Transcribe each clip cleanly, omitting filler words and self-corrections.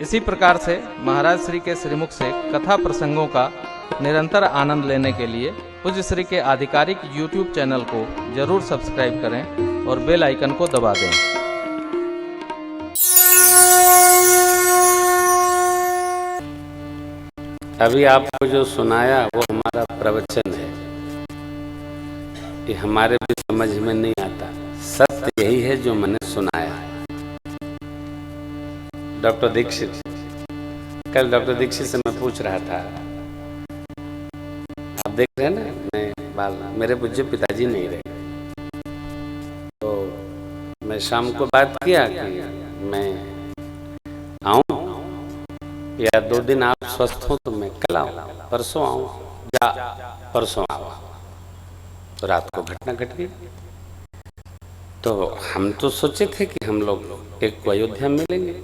इसी प्रकार से महाराज श्री के श्रीमुख से कथा प्रसंगों का निरंतर आनंद लेने के लिए पूज्य श्री के आधिकारिक YouTube चैनल को जरूर सब्सक्राइब करें और बेल आइकन को दबा दें। अभी आपको जो सुनाया वो हमारा प्रवचन है, ये हमारे भी समझ में नहीं आता। सत्य यही है जो मैंने सुनाया। डॉक्टर दीक्षित, कल डॉक्टर दीक्षित से मैं पूछ रहा था, आप देख रहे हैं ना, मैं बाल मेरे पूज्य पिताजी नहीं रहे, तो मैं शाम को बात किया कि मैं आऊं या 2 दिन आप स्वस्थ हो तो मैं कल आऊं, परसों आऊं या परसों आऊं। तो रात को घटना घट गई। तो हम तो सोचे थे कि हम लोग एक को अयोध्या मिलेंगे,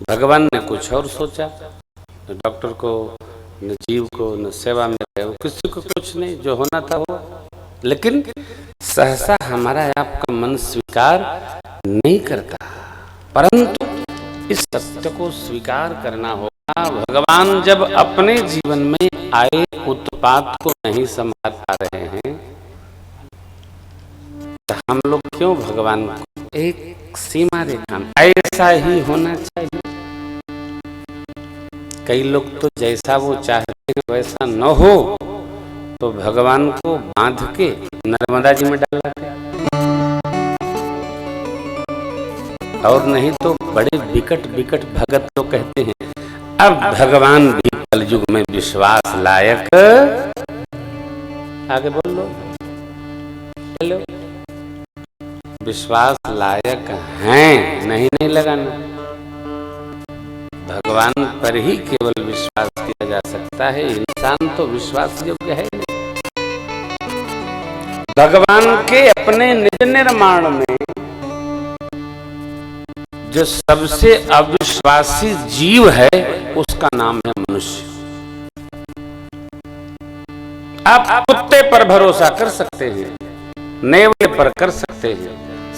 भगवान ने कुछ और सोचा। न डॉक्टर को, न जीव को, न सेवा में रहे, किसी को कुछ नहीं, जो होना था वो। लेकिन सहसा हमारा आपका मन स्वीकार नहीं करता, परंतु इस सत्य को स्वीकार करना होगा। भगवान जब अपने जीवन में आए उत्पात को नहीं संभाल पा रहे हैं, तो हम लोग क्यों भगवान को एक सीमा रेखा में, ऐसा ही होना चाहिए। कई लोग तो जैसा वो चाहते हैं वैसा न हो तो भगवान को बांध के नर्मदा जी में डाल देते, और नहीं तो बड़े विकट विकट भगत लोग कहते हैं अब भगवान भी कलयुग में विश्वास लायक। आगे बोल लो, हेलो, विश्वास लायक हैं, नहीं लगाना। भगवान पर ही केवल विश्वास किया जा सकता है, इंसान तो विश्वास योग्य है नहीं। भगवान के अपने निज निर्माण में जो सबसे अविश्वासी जीव है उसका नाम है मनुष्य। आप कुत्ते पर भरोसा कर सकते हैं, नेवले पर कर सकते हैं,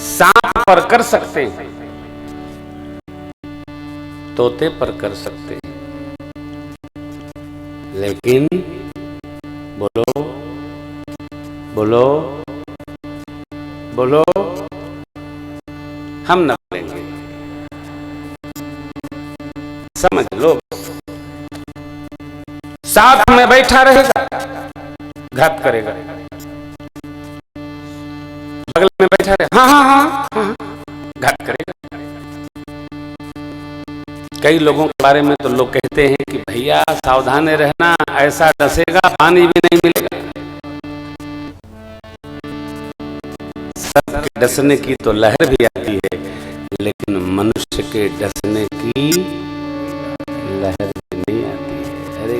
सांप पर कर सकते हैं, तोते पर कर सकते हैं, लेकिन बोलो बोलो बोलो, हम न बोलेंगे। समझ लो, साथ में बैठा रहेगा घात करेगा, बगल में बैठा रहेगा हाँ हाँ हाँ हाँ घात करेगा। कई लोगों के बारे में तो लोग कहते हैं कि भैया सावधान रहना, ऐसा डसेगा पानी भी नहीं मिलेगा। सबके डसने की तो लहर भी आती है, लेकिन मनुष्य के डसने की लहर भी नहीं आती है। अरे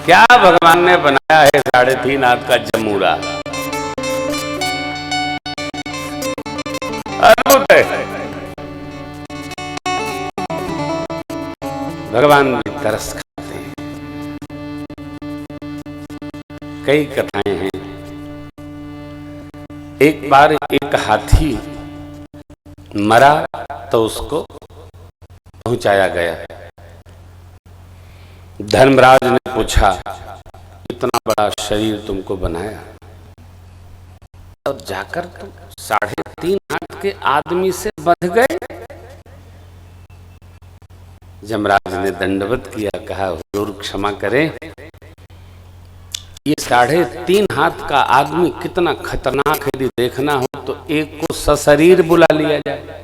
क्या भगवान ने बनाया है 3.5 हाथ का जमूरा, अद्भुत है। भगवान भी तरस खाते हैं। कई कथाएं हैं। एक बार एक हाथी मरा तो उसको पहुंचाया गया। धर्मराज ने पूछा, इतना बड़ा शरीर तुमको बनाया और जाकर तुम 3.5 हाथ के आदमी से बंध गए। यमराज ने दंडवत किया, कहा हुजूर क्षमा करें, ये 3.5 हाथ का आदमी कितना खतरनाक है, यदि देखना हो तो एक को सशरीर बुला लिया जाए।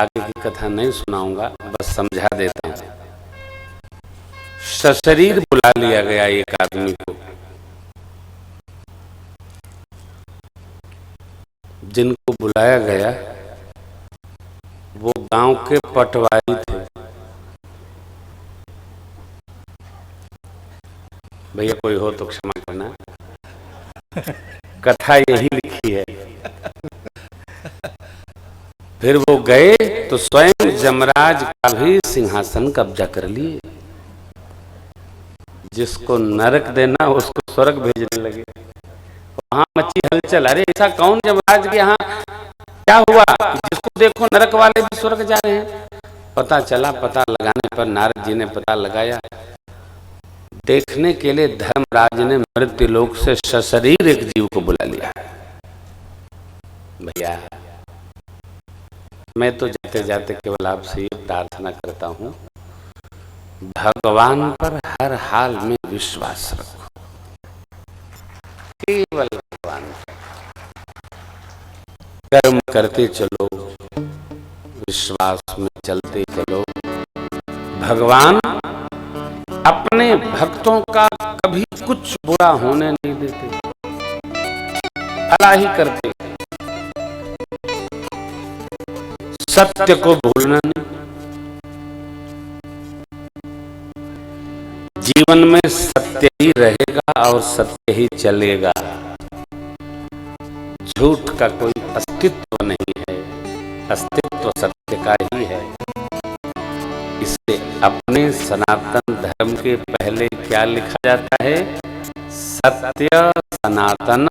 आगे की कथा नहीं सुनाऊंगा, बस समझा देता हूं। सशरीर बुला लिया गया एक आदमी को। जिनको बुलाया गया वो गांव के पटवारी थे। भैया कोई हो तो क्षमा करना, कथा यही लिखी है। फिर वो गए तो स्वयं यमराज का भी सिंहासन कब्जा कर लिए। जिसको नरक देना उसको स्वर्ग भेजने लगे। वहां मची हलचल, अरे ऐसा कौन जमराज के यहाँ क्या हुआ कि जिसको देखो नरक वाले भी स्वर्ग जा रहे हैं। पता चला, पता लगाने पर नारद जी ने पता लगाया, देखने के लिए धर्मराज ने मृत्यु लोक से सशरीर एक जीव को बुला लिया। भैया मैं तो जाते जाते केवल आपसे ये प्रार्थना करता हूं, भगवान पर हर हाल में विश्वास रखो, केवल भगवान पर कर्म करते चलो, विश्वास में चलते चलो। भगवान अपने भक्तों का कभी कुछ बुरा होने नहीं देते, भला ही करते। सत्य को भूलना नहीं, जीवन में सत्य ही रहेगा और सत्य ही चलेगा। झूठ का कोई अस्तित्व नहीं है, अस्तित्व सत्य का ही है। इसे अपने सनातन धर्म के पहले क्या लिखा जाता है? सत्य सनातन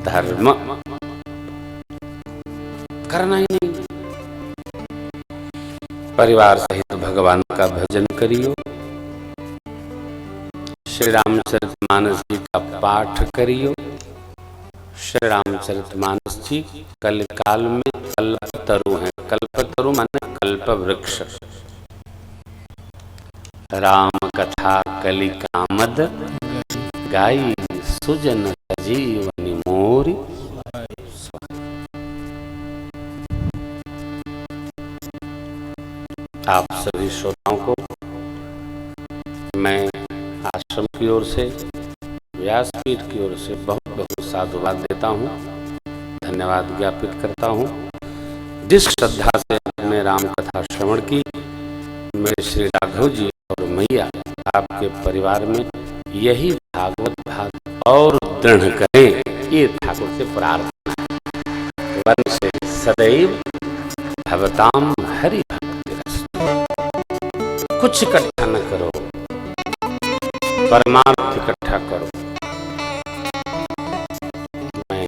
धर्म। करना ही नहीं। परिवार सहित भगवान का भजन करियो, श्री रामचरितमानस जी का पाठ करियो। श्री रामचरितमानस जी कलिकाल में कल्पतरु हैं। कल्पतरु माने कल्प वृक्ष। राम कथा कलिकामद गाई, सुजन सजीवनि मोरी। आप सभी श्रोताओं को मैं आश्रम की ओर से, व्यासपीठ की ओर से बहुत बहुत साधुवाद देता हूँ, धन्यवाद ज्ञापित करता हूँ। जिस श्रद्धा से आपने राम कथा श्रवण की, मेरे श्री राघव जी और मैया आपके परिवार में यही भागवत भाग और दृढ़ करें, ये ठाकुर से प्रार्थना है। वंश सदैव भवताम हरि भक्ति रस। कुछ इकट्ठा न करो, परमार्थ इकट्ठा करो। मैं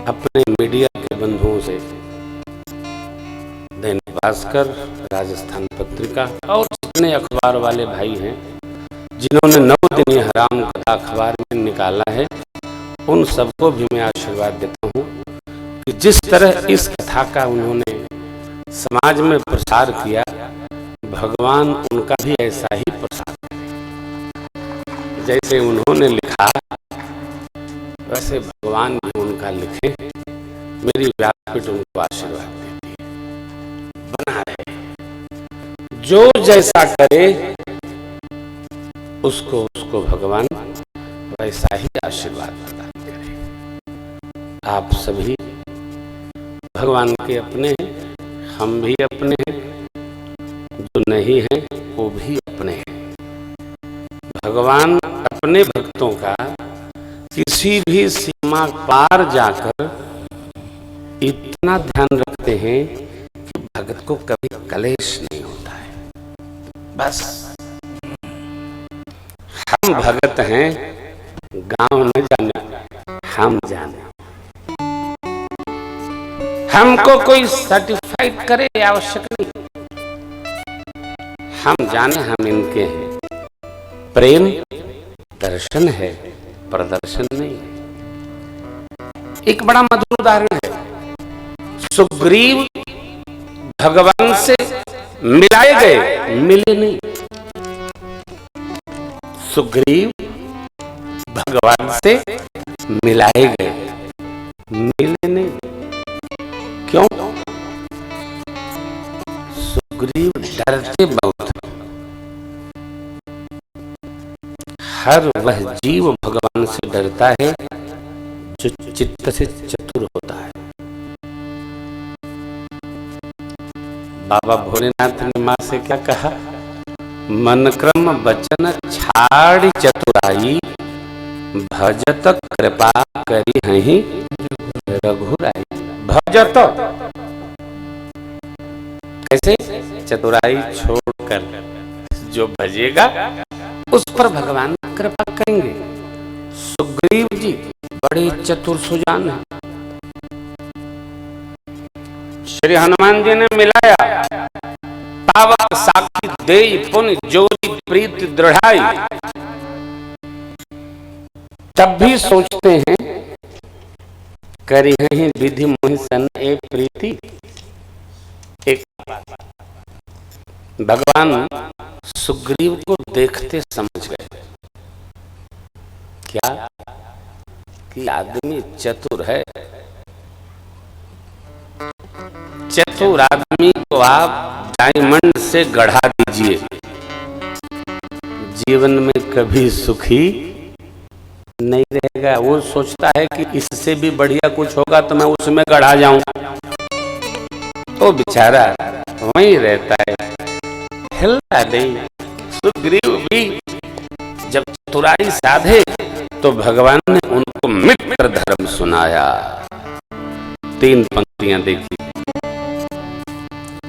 अपने मीडिया के बंधुओं से, दैनिक भास्कर, राजस्थान पत्रिका और जितने अखबार वाले भाई हैं जिन्होंने 9 दिन यह राम कथा अखबार में निकाला है, उन सबको भी मैं आशीर्वाद देता हूँ कि जिस तरह इस कथा का उन्होंने समाज में प्रसार किया, भगवान उनका भी ऐसा ही प्रसार करे। जैसे उन्होंने लिखा वैसे भगवान भी उनका लिखे। मेरी व्यासपीठ उनको आशीर्वाद देती है, बना रहे। जो जैसा करे उसको भगवान वैसा ही आशीर्वाद प्रदान करे। आप सभी भगवान के अपने हैं, हम भी अपने हैं, जो नहीं हैं वो भी अपने हैं। भगवान अपने भक्तों का किसी भी सीमा पार जाकर इतना ध्यान रखते हैं कि भगत को कभी कलेश नहीं होता है। बस हम भगत हैं, गांव न जाने, हम जाने। हमको कोई सर्टिफाइड करे आवश्यक नहीं, हम जाने हम इनके हैं। प्रेम दर्शन है, प्रदर्शन नहीं है। एक बड़ा मधुर उदाहरण है। सुग्रीव भगवान से मिलाए गए, मिले नहीं। सुग्रीव भगवान से मिलाए गए, मिले नहीं। क्यों? सुग्रीव डरते बहुत। हर वह जीव भगवान से डरता है जो चित्त से चतुर होता है। बाबा भोलेनाथ ने मां से क्या कहा? मन क्रम बचन छाड़ चतुराई, भजत कृपा करी हहीं रघुराई। भजत कैसे? चतुराई छोड़कर जो भजेगा उस पर भगवान कृपा करेंगे। सुग्रीव जी बड़े चतुर सुजान हैं। श्री हनुमान जी ने मिलाया, पावक साखी देई पुनि जोरी प्रीति दृढ़ाई। तब भी सोचते हैं करी हैं विधि मोहि सन ए प्रीति। एक भगवान सुग्रीव को देखते समझ गए क्या कि आदमी चतुर है। चतुर आदमी को आप डायमंड से गढ़ा दीजिए, जीवन में कभी सुखी नहीं रहेगा। वो सोचता है कि इससे भी बढ़िया कुछ होगा तो मैं उसमें गढ़ा जाऊं, तो बेचारा वहीं रहता है, हिलता नहीं। सुग्रीव भी जब चतुराई साधे तो भगवान ने उनको मित्र धर्म सुनाया। 3 पंक्तियां देखी।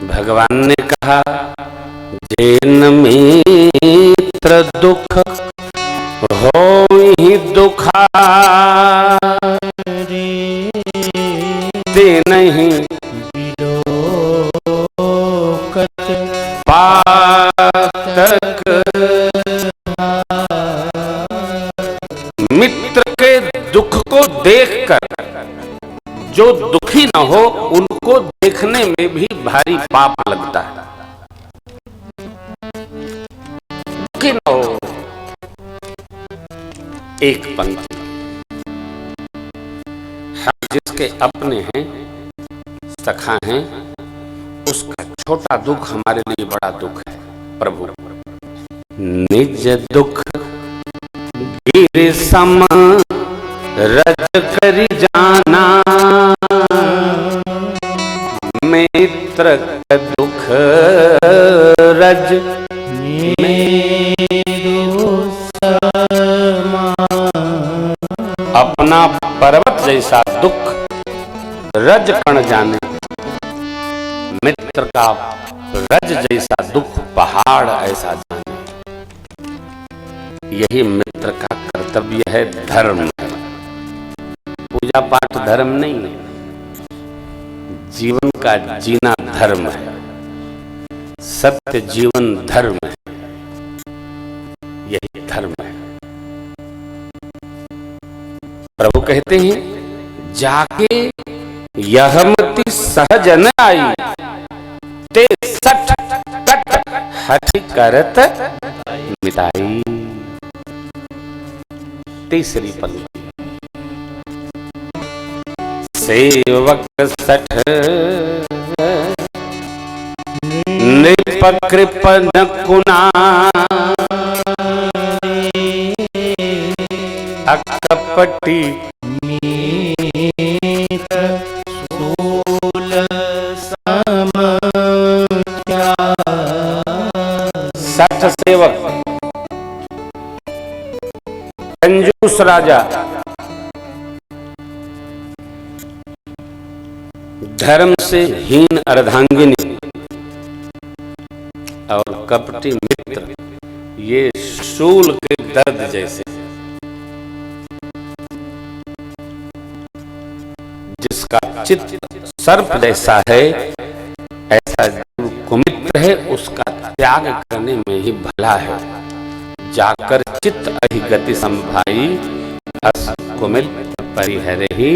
भगवान ने कहा, जैन मित्र दुख होहि दुखारी, ते नहीं पातक। मित्र के दुख को देखकर जो दुखी न हो, उनको देखने में भी भारी पाप लगता है। दुखी न हो। एक पंक्ति, हम जिसके अपने हैं, सखा हैं, उसका छोटा दुख हमारे लिए बड़ा दुख है। प्रभु निज दुख गिर सम रज करि जाना, मित्र का दुख रज अपना पर्वत जैसा दुख रज कण जाने, मित्र का रज जैसा दुख पहाड़ ऐसा जाने। यही मित्र का कर्तव्य है, धर्म है। पूजा पाठ धर्म नहीं है, जीवन का जीना धर्म है, सत्य जीवन धर्म है, यही धर्म है। प्रभु कहते हैं, जाके यहमति सहज न आई, ते सठ कट हठ करत मिटाई। तीसरी पंक्ति, सेवक सठ नृप कृपन कुना, अकपटी सठ सेवक, कंजूस राजा, धर्म से हीन अर्धांगिनी और कपटी मित्र, ये शूल के दर्द जैसे। जिसका चित्त सर्प जैसा है, ऐसा जो कुमित्र है, उसका त्याग करने में ही भला है। जाकर चित्त अधिगति संभाई, अस कुमित्र परिहर ही।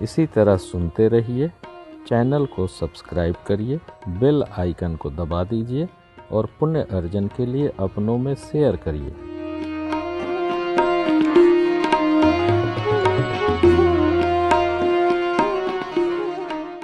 इसी तरह सुनते रहिए। चैनल को सब्सक्राइब करिए, बेल आइकन को दबा दीजिए और पुण्य अर्जन के लिए अपनों में शेयर करिए।